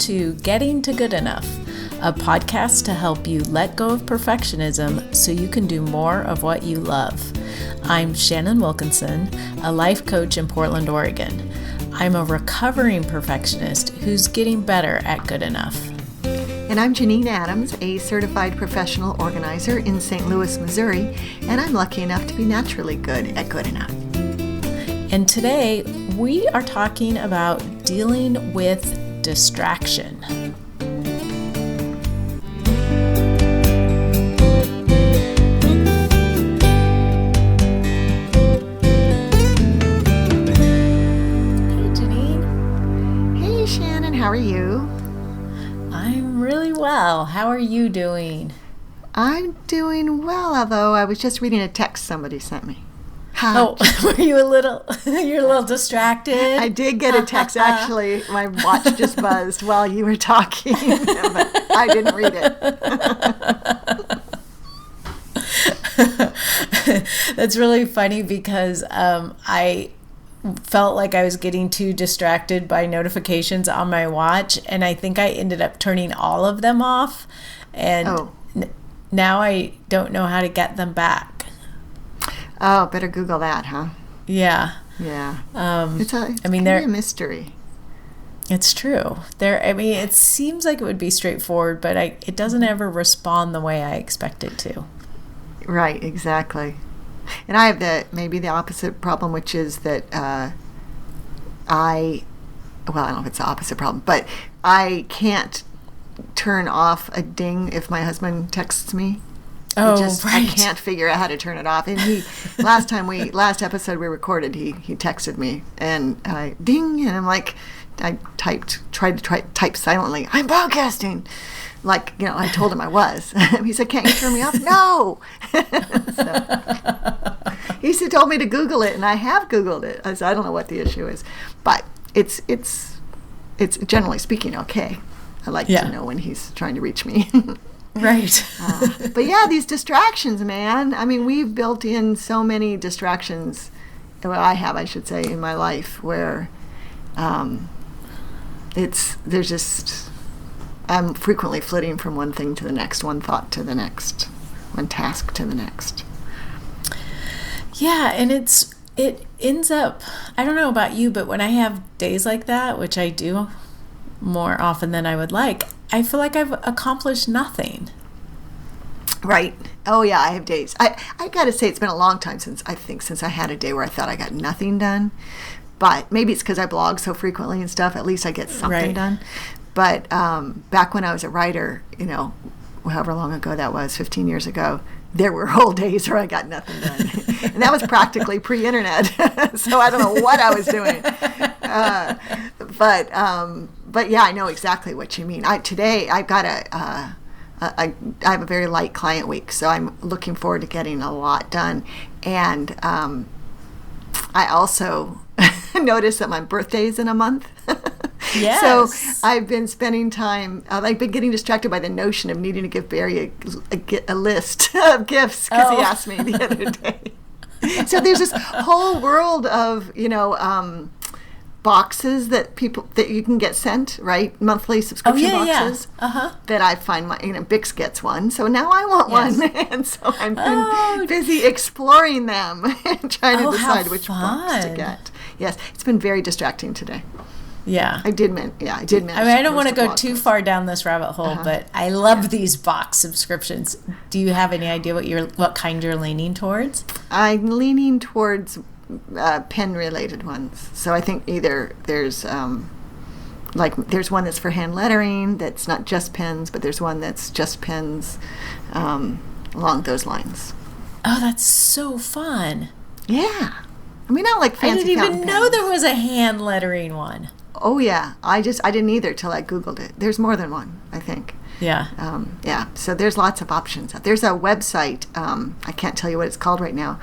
to Getting to Good Enough, a podcast to help you let go of perfectionism so you can do more of what you love. I'm Shannon Wilkinson, a life coach in Portland, Oregon. I'm a recovering perfectionist who's getting better at good enough. And I'm Janine Adams, a certified professional organizer in St. Louis, Missouri, and I'm lucky enough to be naturally good at good enough. And today we are talking about dealing with distraction. How are you? I'm really well. How are you doing? I'm doing well, although I was just reading a text somebody sent me. Oh, were you you're a little distracted? I did get a text. Actually, my watch just buzzed while you were talking, but I didn't read it. That's really funny because I felt like I was getting too distracted by notifications on my watch, and I think I ended up turning all of them off, and now I don't know how to get them back. Oh, better Google that, huh? Yeah. It's a mystery. It's true. It seems like it would be straightforward, but it doesn't ever respond the way I expect it to. Right, exactly. And I have maybe the opposite problem, which is that I don't know if it's the opposite problem, but I can't turn off a ding if my husband texts me. Right. I can't figure out how to turn it off. And last episode we recorded, he texted me and ding, and I'm like, I tried to type silently, I'm podcasting. Like, I told him I was. He said, can't you turn me off? No! He told me to Google it, and I have Googled it. I don't know what the issue is. But it's generally speaking okay. I like to know when he's trying to reach me. Right. But yeah, these distractions, man. I mean, we've built in so many distractions, I should say, in my life where I'm frequently flitting from one thing to the next, one thought to the next, one task to the next. Yeah, and it ends up, I don't know about you, but when I have days like that, which I do more often than I would like, I feel like I've accomplished nothing. Right. Oh, yeah, I have days. I got to say, it's been a long time since I had a day where I thought I got nothing done. But maybe it's because I blog so frequently and stuff. At least I get something done. But back when I was a writer, however long ago that was, 15 years ago, there were whole days where I got nothing done. And that was practically pre-internet. So I don't know what I was doing. But yeah, I know exactly what you mean. Today I've got I have a very light client week, so I'm looking forward to getting a lot done. And I also noticed that my birthday is in a month. Yes. So I've been spending time, I've been getting distracted by the notion of needing to give Barry a list of gifts because he asked me the other day. So there's this whole world of, boxes that you can get sent, right? Monthly subscription boxes. Yeah. Uh-huh. That I find Bix gets one, so now I want one, and so I've been busy exploring them and trying to decide which box to get. Yes, it's been very distracting today. Yeah. I did manage. I don't want to go too far down this rabbit hole, but I love these box subscriptions. Do you have any idea what kind you're leaning towards? I'm leaning towards pen-related ones. So I think either there's there's one that's for hand lettering that's not just pens, but there's one that's just pens, along those lines. Oh, that's so fun. Yeah. I mean, not like fancy fountain pens. I didn't even know there was a hand lettering one. Oh, yeah. I didn't either till I Googled it. There's more than one, I think. Yeah. So there's lots of options. There's a website. I can't tell you what it's called right now.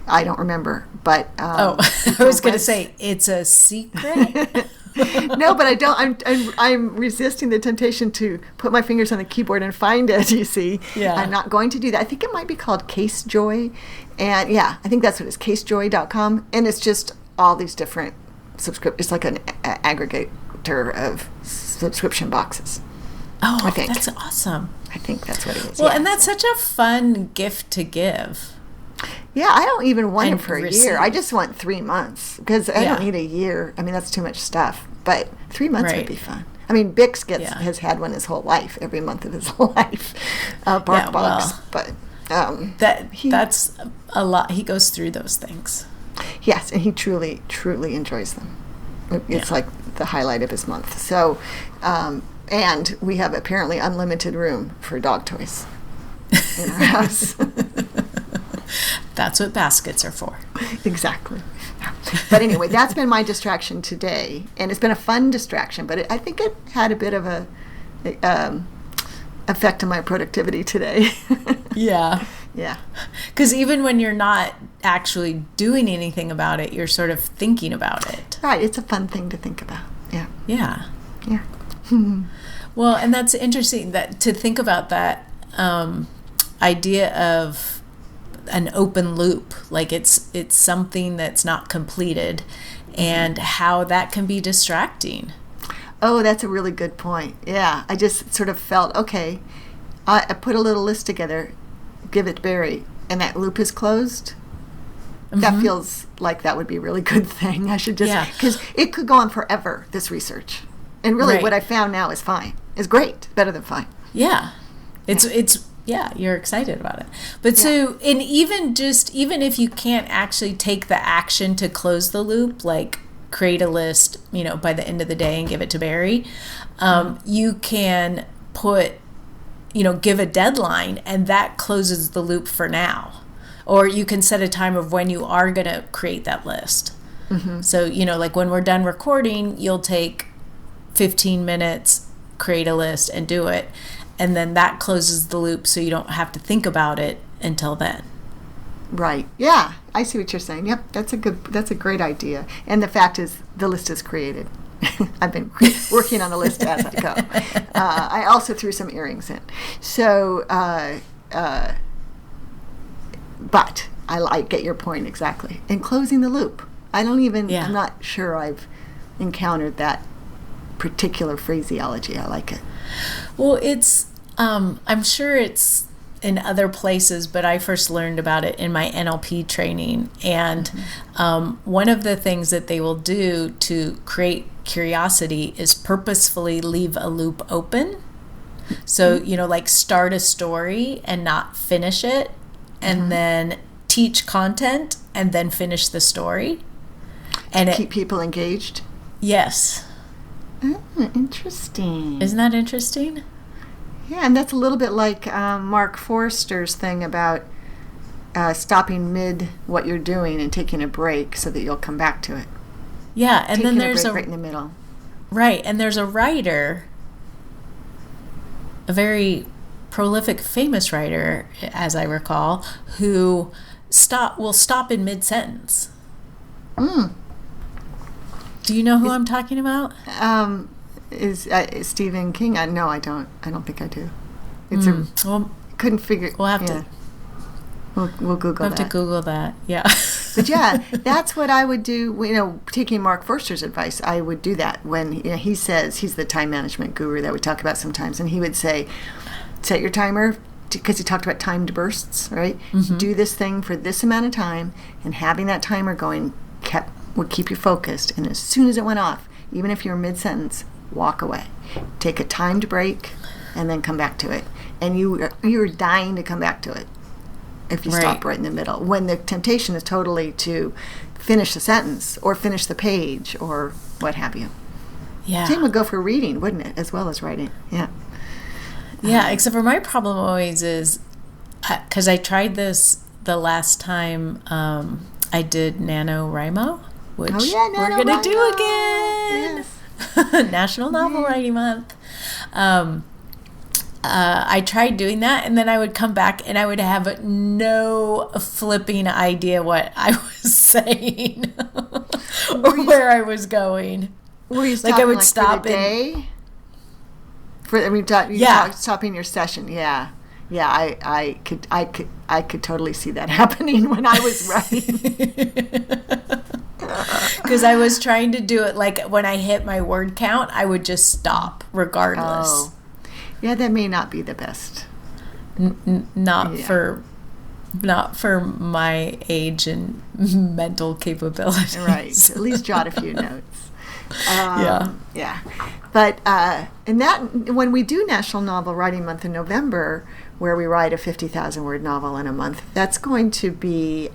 I don't remember, but I was going to say it's a secret. No, but I don't. I'm resisting the temptation to put my fingers on the keyboard and find it. You see, I'm not going to do that. I think it might be called Case Joy, and I think that's what it is. CaseJoy.com, and it's just all these different subscriptions. It's like an aggregate collector of subscription boxes. Oh, I think. That's awesome. I think that's what it is. Well, yeah. and that's such a fun gift to give. Yeah, I don't even want it for a receive. year. I just want 3 months because I don't need a year. I mean, that's too much stuff. But 3 months would be fun. I mean, Bix has had one his whole life, every month of his whole life. Bark Box. But that's a lot. He goes through those things. Yes, and he truly, truly enjoys them. It's like the highlight of his month. So, and we have apparently unlimited room for dog toys in our house. That's what baskets are for. Exactly. But anyway, that's been my distraction today, and it's been a fun distraction. But I think it had a bit of a effect on my productivity today. Yeah. Yeah. Because even when you're not actually doing anything about it, you're sort of thinking about it. Right. It's a fun thing to think about. Yeah. Yeah. Yeah. Well, and that's interesting that to think about that idea of an open loop, like it's something that's not completed, and how that can be distracting. Oh, that's a really good point. Yeah, I just sort of felt, okay, I put a little list together, give it to Barry, and that loop is closed. Mm-hmm. That feels like that would be a really good thing. I should just, because it could go on forever, this research. And really what I found now is fine. Is great. Better than fine. Yeah. It's you're excited about it. But so, and even if you can't actually take the action to close the loop, like create a list, by the end of the day and give it to Barry, you can put, give a deadline, and that closes the loop for now. Or you can set a time of when you are going to create that list. Mm-hmm. So, like when we're done recording, you'll take 15 minutes, create a list, and do it. And then that closes the loop so you don't have to think about it until then. Right. Yeah, I see what you're saying. Yep, that's a great idea. And the fact is, the list is created. I've been working on the list as I go. I also threw some earrings in. So, but I get your point exactly. And closing the loop. I'm not sure I've encountered that particular phraseology. I like it. Well, it's, I'm sure it's in other places, but I first learned about it in my NLP training. And one of the things that they will do to create curiosity is purposefully leave a loop open. So, like start a story and not finish it, and then teach content and then finish the story. And keep people engaged? Yes. Interesting. Isn't that interesting? Yeah, and that's a little bit like Mark Forster's thing about stopping mid what you're doing and taking a break so that you'll come back to it. Yeah, and then there's a break right in the middle. Right, and there's a writer, a very prolific, famous writer, as I recall, who will stop in mid-sentence. Do you know who I'm talking about? Is Stephen King? No, I don't. I don't think I do. Couldn't figure. We'll have to. We'll Google that. We'll have to Google that. Yeah. But yeah, that's what I would do. Taking Mark Forster's advice, I would do that when he says he's the time management guru that we talk about sometimes, and he would say, set your timer, because he talked about timed bursts, right? Mm-hmm. Do this thing for this amount of time, and having that timer going would keep you focused. And as soon as it went off, even if you're mid-sentence, walk away. Take a timed break, and then come back to it. And you're dying to come back to it if you stop right in the middle. When the temptation is totally to finish the sentence or finish the page or what have you. Yeah. Same would go for reading, wouldn't it, as well as writing? Yeah. Yeah, except for my problem always is, because I tried this the last time I did NaNoWriMo, which we're going to do again. Yes. National Novel Writing Month. I tried doing that, and then I would come back and I would have no flipping idea what I was saying or where I was going. Were you stopping, I would stop for the day? Stopping your session. Yeah. I could totally see that happening when I was writing. Because I was trying to do it like when I hit my word count, I would just stop regardless. Oh. Yeah, that may not be the best. Not for my age and mental capabilities. Right. At least jot a few notes. Yeah. But and that when we do National Novel Writing Month in November, where we write a 50,000 word novel in a month, that's going to be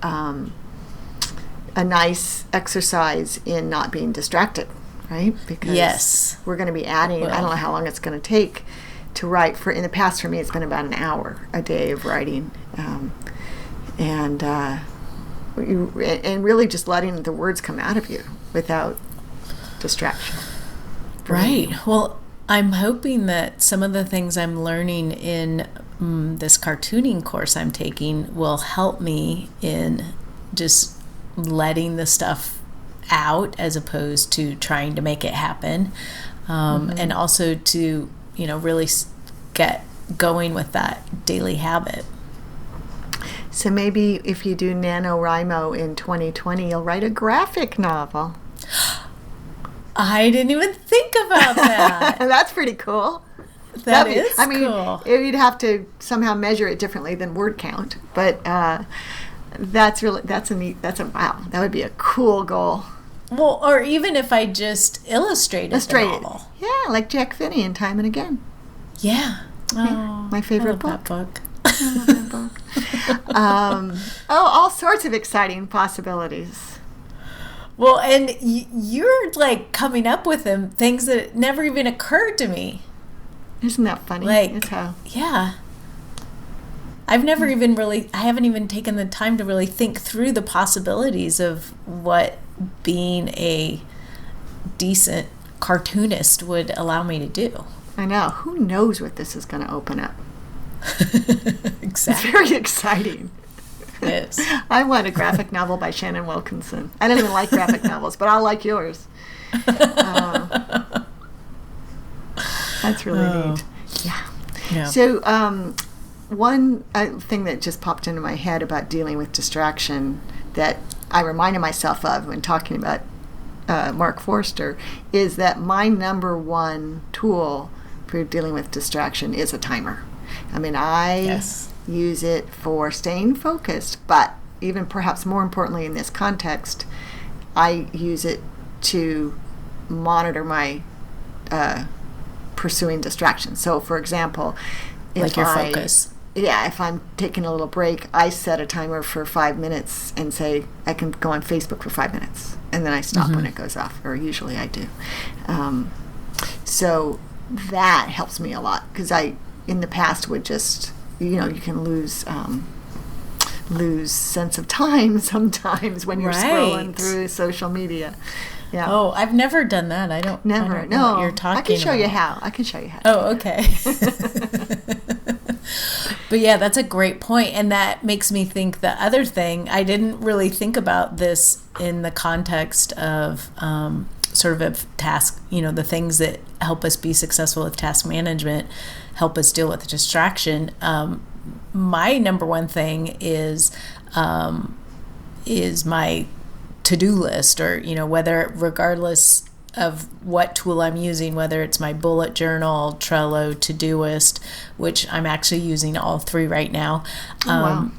a nice exercise in not being distracted, right? Because we're going to be adding. I don't know how long it's going to take to write. In the past, for me, it's been about an hour a day of writing, and really just letting the words come out of you without distraction. Right. Well, I'm hoping that some of the things I'm learning in this cartooning course I'm taking will help me in just letting the stuff out as opposed to trying to make it happen, and also to really get going with that daily habit. So maybe if you do NaNoWriMo in 2020, you'll write a graphic novel. I didn't even think about that. That's pretty cool. That is cool. You'd have to somehow measure it differently than word count, but wow. That would be a cool goal. Well, or even if I just illustrated the novel. Yeah, like Jack Finney in Time and Again. Yeah. Oh, my favorite book. That book. I love that book. All sorts of exciting possibilities. Well, and you're like coming up with them things that never even occurred to me. Isn't that funny? Yeah. I've never even I haven't even taken the time to really think through the possibilities of what being a decent cartoonist would allow me to do. I know. Who knows what this is going to open up? Exactly. It's very exciting. It is. I want a graphic novel by Shannon Wilkinson. I don't even like graphic novels, but I like yours. That's really neat. Yeah. So one thing that just popped into my head about dealing with distraction that I reminded myself of when talking about Mark Forster is that my number one tool for dealing with distraction is a timer. I mean, I use it for staying focused, but even perhaps more importantly in this context, I use it to monitor my pursuing distractions. So, for example, like your focus. Yeah, if I'm taking a little break, I set a timer for 5 minutes and say I can go on Facebook for 5 minutes, and then I stop when it goes off, or usually I do. So that helps me a lot because I, in the past, would just you can lose sense of time sometimes when you're scrolling through social media. Yeah. Oh, I've never done that. I don't know what you're talking about. I can show you how. Oh, okay. But yeah, that's a great point. And that makes me think the other thing, I didn't really think about this in the context of sort of a task, the things that help us be successful with task management, help us deal with distraction. My number one thing is my to-do list, or whether, regardless of what tool I'm using, whether it's my bullet journal, Trello, Todoist, which I'm actually using all three right now. Wow.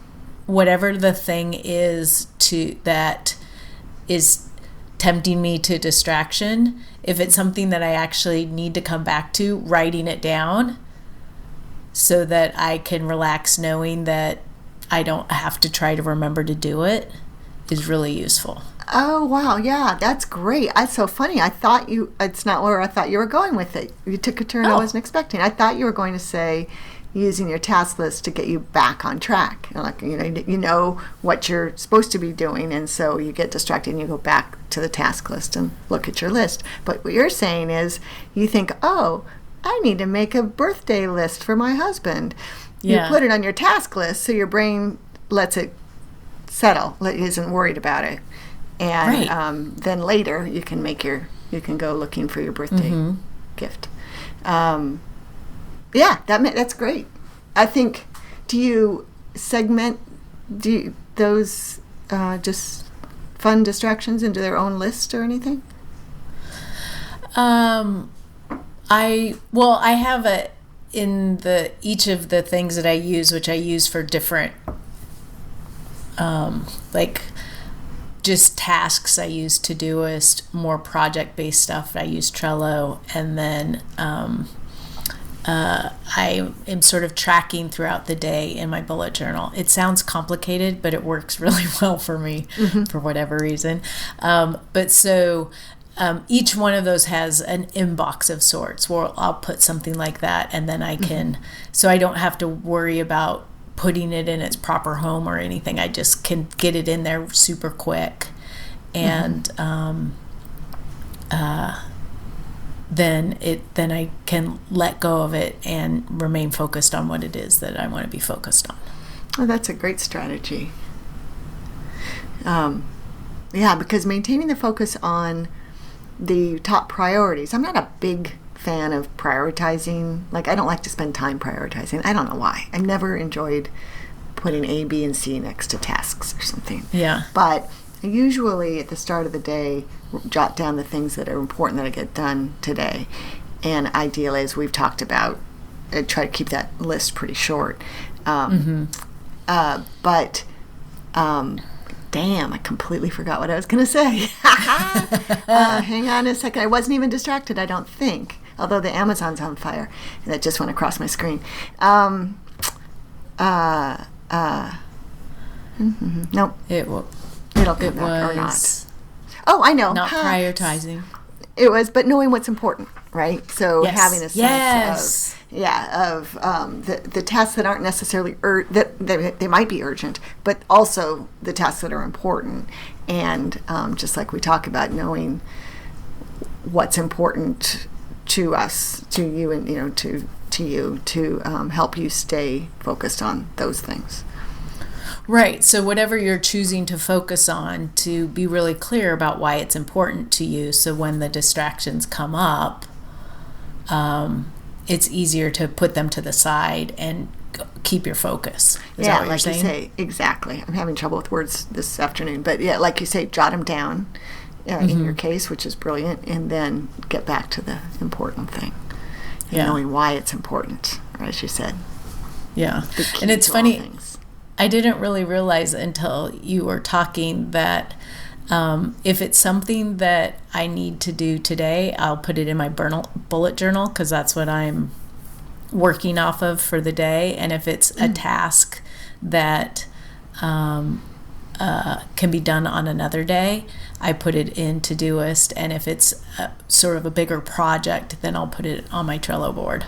Whatever the thing is that is tempting me to distraction, if it's something that I actually need to come back to, writing it down so that I can relax knowing that I don't have to try to remember to do it is really useful. Oh, wow. Yeah, that's great. That's so funny. It's not where I thought you were going with it. You took a turn I wasn't expecting. I thought you were going to say using your task list to get you back on track. Like, you know what you're supposed to be doing, and so you get distracted and you go back to the task list and look at your list. But what you're saying is you think, oh, I need to make a birthday list for my husband. You put it on your task list so your brain lets it settle, isn't worried about it. And then later you can go looking for your birthday gift. That's great. I think, do you segment those just fun distractions into their own list or anything? I have each of the things that I use, which I use for different, like just tasks. I use Todoist, more project-based stuff. I use Trello, and then I am sort of tracking throughout the day in my bullet journal. It sounds complicated, but it works really well for me for whatever reason. Each one of those has an inbox of sorts where I'll put something like that, and then I can, so I don't have to worry about putting it in its proper home or anything. I just can get it in there super quick, and then I can let go of it and remain focused on what it is that I want to be focused on. Oh, that's a great strategy. Because maintaining the focus on the top priorities. I'm not a big fan of prioritizing. Like, I don't like to spend time prioritizing. I don't know why. I've never enjoyed putting A, B, and C next to tasks or something. Yeah. But I usually, at the start of the day, jot down the things that are important that I get done today. And ideally, as we've talked about, I try to keep that list pretty short. Damn, I completely forgot what I was going to say. Hang on a second. I wasn't even distracted, I don't think. Although the Amazon's on fire. And that just went across my screen. Nope. It'll come back or not. Oh, I know. Not prioritizing. It was, but knowing what's important, right? So having a sense of the tasks that aren't necessarily that they might be urgent, but also the tasks that are important, and just like we talk about, knowing what's important to us, to you, and to you, to help you stay focused on those things. Right. So whatever you're choosing to focus on, to be really clear about why it's important to you. So when the distractions come up, it's easier to put them to the side and keep your focus. Is that what you're saying? You say, exactly. I'm having trouble with words this afternoon. But yeah, like you say, jot them down in your case, which is brilliant, and then get back to the important thing. And knowing why it's important, as you said. Yeah. And it's funny. I didn't really realize until you were talking that if it's something that I need to do today, I'll put it in my bullet journal, because that's what I'm working off of for the day. And if it's a task that can be done on another day, I put it in Todoist. And if it's sort of a bigger project, then I'll put it on my Trello board.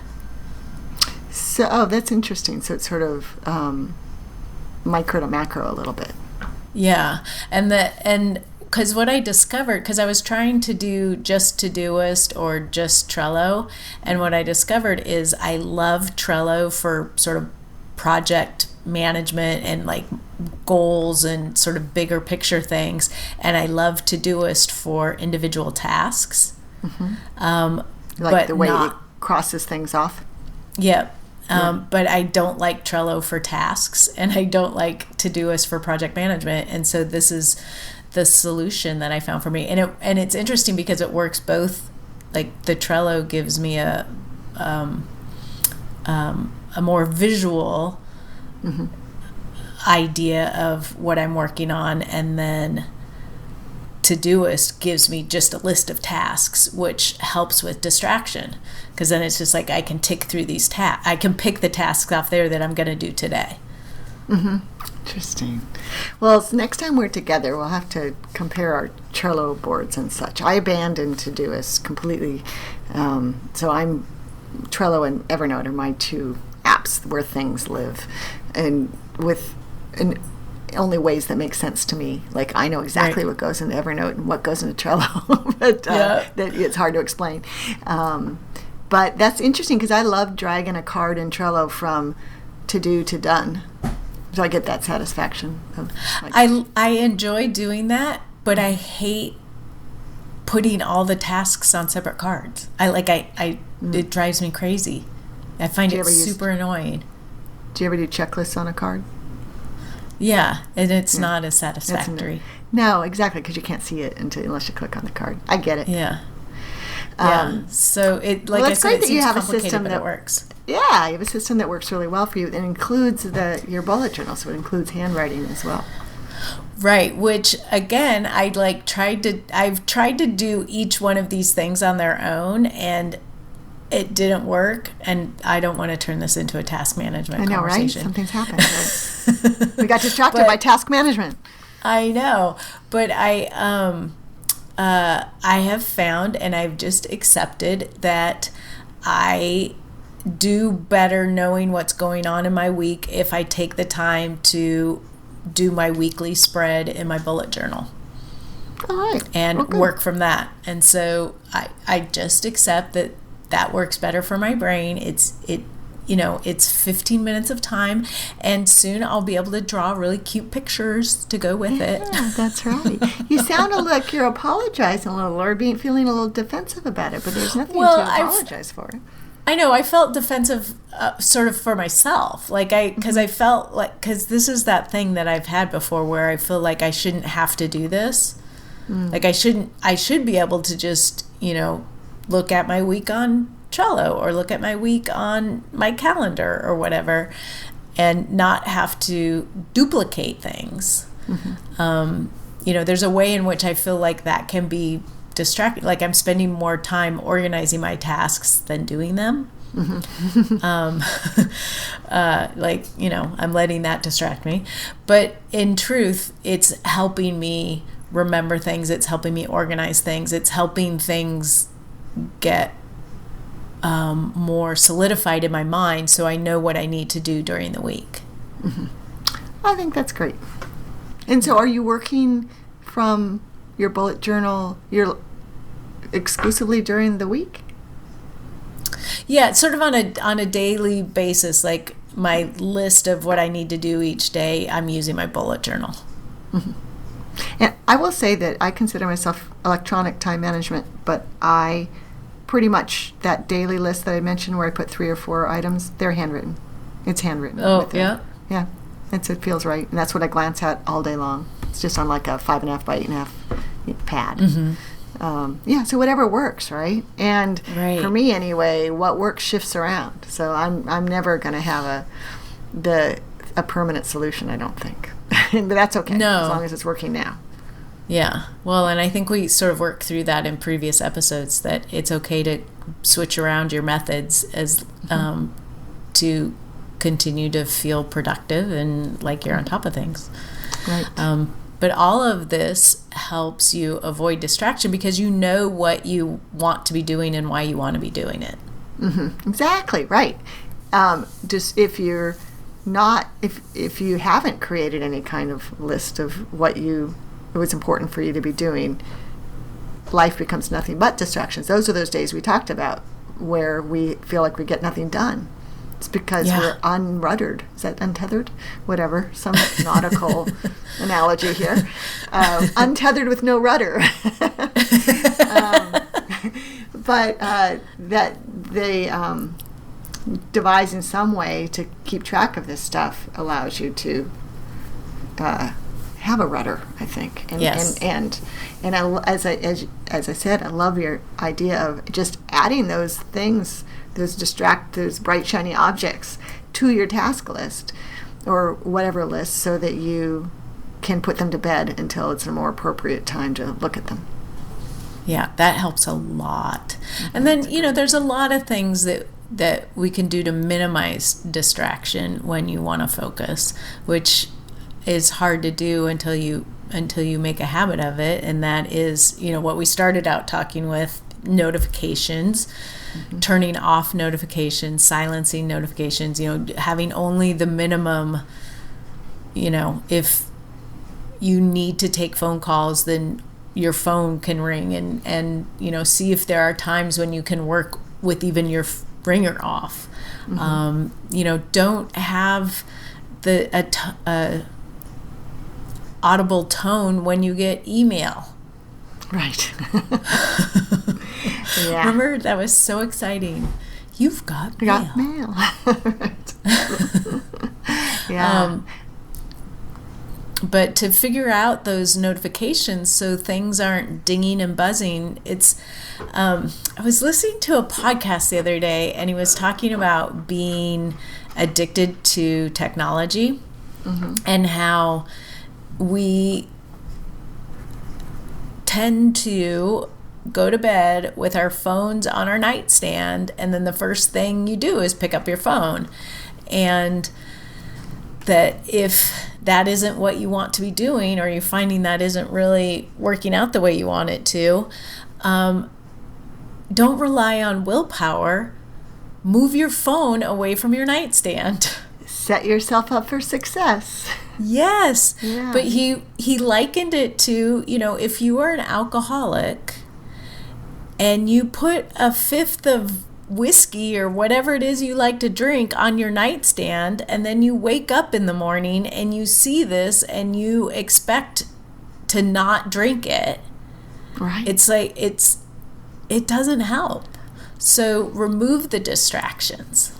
So, that's interesting. So it's sort of micro to macro a little bit. Yeah. And because what I discovered, because I was trying to do just Todoist or just Trello, and what I discovered is I love Trello for sort of project management and like goals and sort of bigger picture things, and I love Todoist for individual tasks. Like but the way it crosses things off. Yep. But I don't like Trello for tasks, and I don't like Todoist for project management. And so this is the solution that I found for me. And it's interesting because it works both. Like the Trello gives me a more visual idea of what I'm working on, and then Todoist gives me just a list of tasks, which helps with distraction, because then it's just like I can tick through these tasks. I can pick the tasks off there that I'm going to do today. Interesting. Well, next time we're together, we'll have to compare our Trello boards and such. I abandoned Todoist completely. So I'm Trello and Evernote are my two apps where things live, and only ways that make sense to me. Like, I know exactly what goes into Evernote and what goes into Trello, but that it's hard to explain. But that's interesting, because I love dragging a card in Trello from to do to done. So I get that satisfaction. I enjoy doing that, but I hate putting all the tasks on separate cards. It drives me crazy. I find it super annoying. Do you ever do checklists on a card? Yeah, and it's not as satisfactory. No, exactly, because you can't see it unless you click on the card. I get it. Yeah. So it, like I said, it seems complicated, but it works. Yeah, you have a system that works really well for you. It includes your bullet journal, so it includes handwriting as well. Right, which again, I've tried to do each one of these things on their own, and it didn't work. And I don't want to turn this into a task management conversation. Right? Something's happened. Right? We got distracted by task management. I know, but I have found, and I've just accepted that I do better knowing what's going on in my week if I take the time to do my weekly spread in my bullet journal. All right. And work from that. And so I just accept that works better for my brain. It's 15 minutes of time, and soon I'll be able to draw really cute pictures to go with it. Yeah, that's right. You sound like you're apologizing a little or feeling a little defensive about it, but there's nothing to apologize for. I know. I felt defensive sort of for myself. Because I felt because this is that thing that I've had before where I feel like I shouldn't have to do this. Like I should be able to just, look at my week on Trello or look at my week on my calendar or whatever, and not have to duplicate things. There's a way in which I feel like that can be distracting. Like I'm spending more time organizing my tasks than doing them. I'm letting that distract me. But in truth, it's helping me remember things. It's helping me organize things. It's helping things get more solidified in my mind, so I know what I need to do during the week. I think that's great. And so are you working from your bullet journal exclusively during the week? Yeah, sort of on a daily basis, like my list of what I need to do each day, I'm using my bullet journal. And I will say that I consider myself electronic time management, but I pretty much, that daily list that I mentioned where I put 3 or 4 items, they're handwritten. It's handwritten. Oh, yeah? Yeah. It feels right. And that's what I glance at all day long. It's just on like a 5.5 by 8.5 pad. So whatever works, right? And for me anyway, what works shifts around. So I'm never going to have a permanent solution, I don't think. But that's okay, as long as it's working now. Yeah. Well, and I think we sort of worked through that in previous episodes, that it's okay to switch around your methods as to continue to feel productive and like you're on top of things. Right. But all of this helps you avoid distraction because you know what you want to be doing and why you want to be doing it. Exactly, right. Just if you haven't created any kind of list of what was important for you to be doing, life becomes nothing but distractions. Those are those days we talked about where we feel like we get nothing done. It's because we're unruddered. Is that untethered? Whatever. Some nautical analogy here. Untethered with no rudder. But that they devising some way to keep track of this stuff allows you to have a rudder, I think. And, yes. And as I said, I love your idea of just adding those things, those bright shiny objects to your task list or whatever list, so that you can put them to bed until it's a more appropriate time to look at them. Yeah, that helps a lot. And then, there's a lot of things that we can do to minimize distraction when you want to focus, which is hard to do until you make a habit of it. And that is, what we started out talking with: notifications, turning off notifications, silencing notifications, having only the minimum. If you need to take phone calls, then your phone can ring, and see if there are times when you can work with even your ringer off. Don't have the audible tone when you get email. Right. Yeah. Remember, that was so exciting. You've got mail. Got mail. Right. Yeah. But to figure out those notifications so things aren't dinging and buzzing, I was listening to a podcast the other day, and he was talking about being addicted to technology, and how we tend to go to bed with our phones on our nightstand, and then the first thing you do is pick up your phone. And that if that isn't what you want to be doing, or you're finding that isn't really working out the way you want it to, don't rely on willpower. Move your phone away from your nightstand. Set yourself up for success. Yes. Yeah. But he likened it to, if you are an alcoholic and you put a fifth of whiskey or whatever it is you like to drink on your nightstand, and then you wake up in the morning and you see this and you expect to not drink it. Right. It's like it doesn't help. So remove the distractions.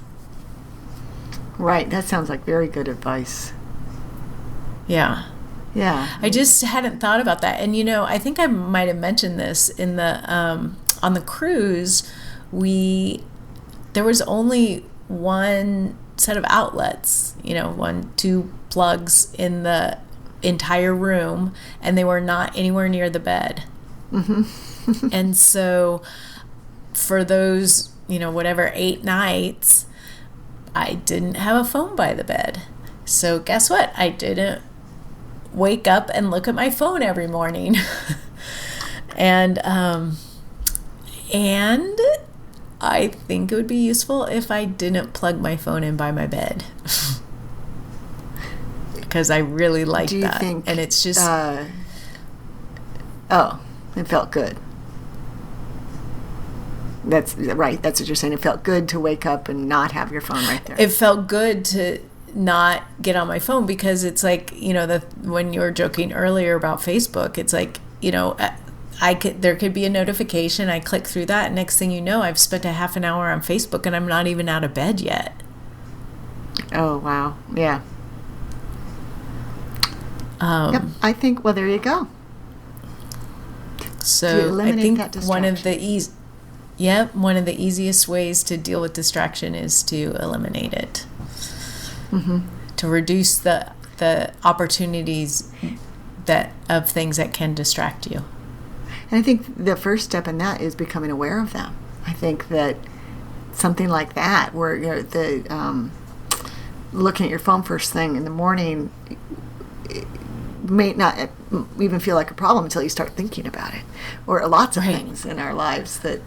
Right. That sounds like very good advice. Yeah. Yeah. I just hadn't thought about that. And I think I might have mentioned this in the on the cruise. There was only one set of outlets, 2 plugs in the entire room, and they were not anywhere near the bed. And so for those, 8 nights, I didn't have a phone by the bed. So guess what? I didn't wake up and look at my phone every morning. And I think it would be useful if I didn't plug my phone in by my bed. Because I really like that. Think, and it's just... it felt good. That's right. That's what you're saying. It felt good to wake up and not have your phone right there. It felt good to not get on my phone, because it's like, when you were joking earlier about Facebook, it's like, there could be a notification. I click through that. And next thing you know, I've spent a half an hour on Facebook and I'm not even out of bed yet. Oh, wow. Yeah. Yep. I think, well, there you go. So I think one of the easiest ways to deal with distraction is to eliminate it. To reduce the opportunities of things that can distract you. And I think the first step in that is becoming aware of them. I think that something like that, where looking at your phone first thing in the morning, may not even feel like a problem until you start thinking about it. Or lots of things in our lives that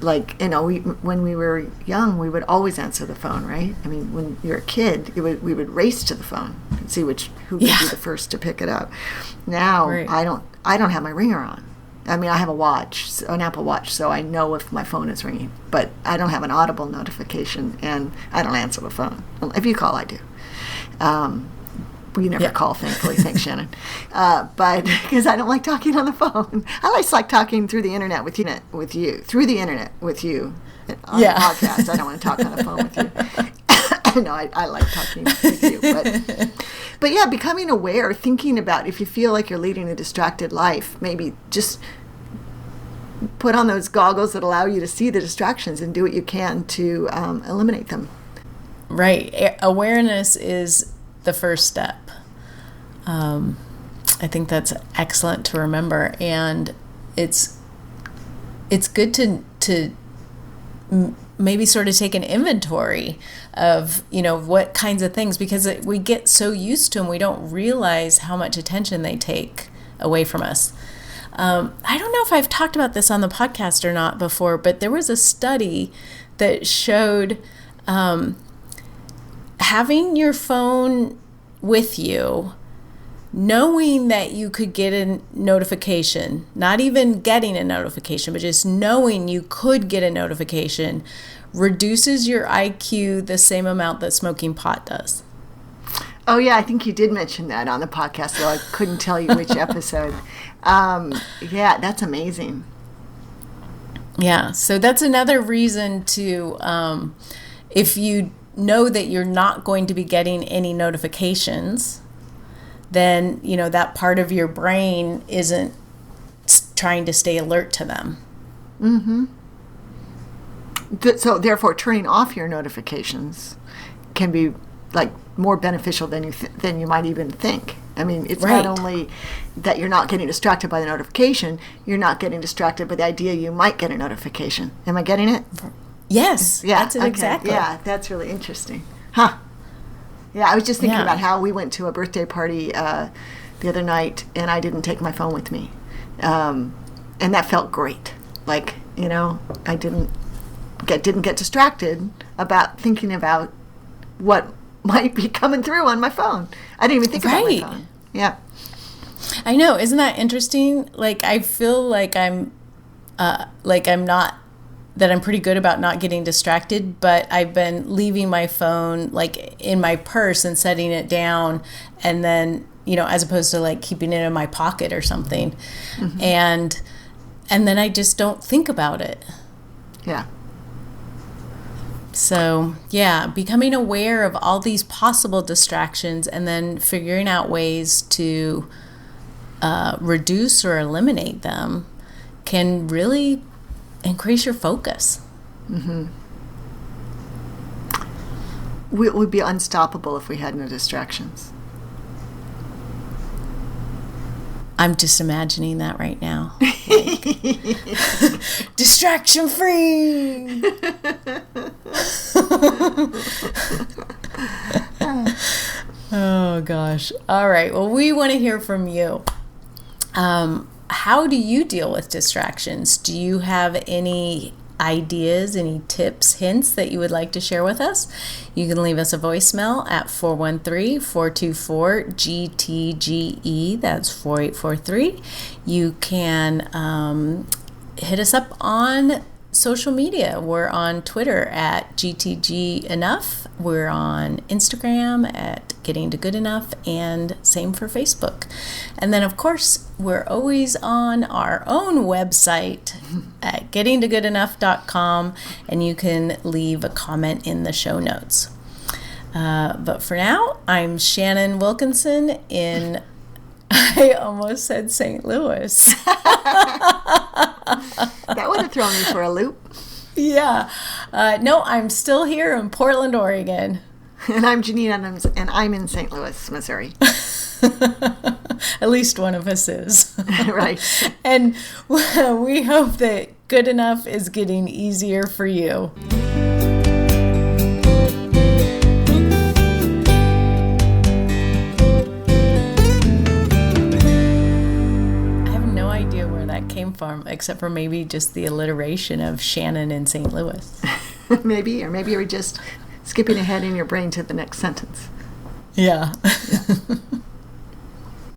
like, when we were young, we would always answer the phone, right? I mean, when you're a kid, we would race to the phone and see who would be the first to pick it up. Now, I don't have my ringer on. I mean, I have an Apple Watch, so I know if my phone is ringing, but I don't have an audible notification, and I don't answer the phone. If you call, I do. We never call, thankfully. Thanks, Shannon. But because I don't like talking on the phone. I just like talking through the internet with you. Through the internet with you. On the podcast. I don't want to talk on the phone with you. No, I like talking with you. But yeah, becoming aware, thinking about if you feel like you're leading a distracted life, maybe just put on those goggles that allow you to see the distractions and do what you can to eliminate them. Right. Awareness is the first step. I think that's excellent to remember, and it's good to maybe sort of take an inventory of what kinds of things, because we get so used to them we don't realize how much attention they take away from us. I don't know if I've talked about this on the podcast or not before, but there was a study that showed having your phone with you, knowing that you could get a notification, not even getting a notification, but just knowing you could get a notification, reduces your IQ the same amount that smoking pot does. Oh, yeah, I think you did mention that on the podcast, though I couldn't tell you which episode. Yeah, that's amazing. Yeah, so that's another reason to, if you know that you're not going to be getting any notifications then, that part of your brain isn't trying to stay alert to them. Mm-hmm. So therefore, turning off your notifications can be like more beneficial than you might even think. I mean, it's Right. not only that you're not getting distracted by the notification, you're not getting distracted by the idea you might get a notification. Am I getting it? Yes, Yeah, that's it okay. exactly. Yeah, that's really interesting. Huh. Yeah, I was just thinking Yeah. about how we went to a birthday party the other night, and I didn't take my phone with me. And that felt great. Like, I didn't get distracted about thinking about what might be coming through on my phone. I didn't even think about my Right. phone. Yeah. I know. Isn't that interesting? Like, I feel like I'm not, that I'm pretty good about not getting distracted, but I've been leaving my phone like in my purse and setting it down, and then, as opposed to like keeping it in my pocket or something. Mm-hmm. And then I just don't think about it. Yeah. So, yeah, becoming aware of all these possible distractions and then figuring out ways to reduce or eliminate them can really increase your focus. Mm-hmm. We'd be unstoppable if we had no distractions. I'm just imagining that right now. Like, distraction free. Oh gosh. All right. Well, we want to hear from you. How do you deal with distractions? Do you have any ideas, any tips, hints that you would like to share with us? You can leave us a voicemail at 413-424-GTGE. That's 4843. You can hit us up on social media. We're on Twitter at GTG Enough. We're on Instagram at Getting to Good Enough, and same for Facebook. And then, of course, we're always on our own website at gettingtogoodenough.com, and you can leave a comment in the show notes. But for now, I'm Shannon Wilkinson in, I almost said St. Louis. That would have thrown me for a loop. Yeah. No, I'm still here in Portland, Oregon. And I'm Janine, and I'm in St. Louis, Missouri. At least one of us is. Right. And we hope that good enough is getting easier for you. I have no idea where that came from, except for maybe just the alliteration of Shannon in St. Louis. Maybe you're just skipping ahead in your brain to the next sentence. Yeah.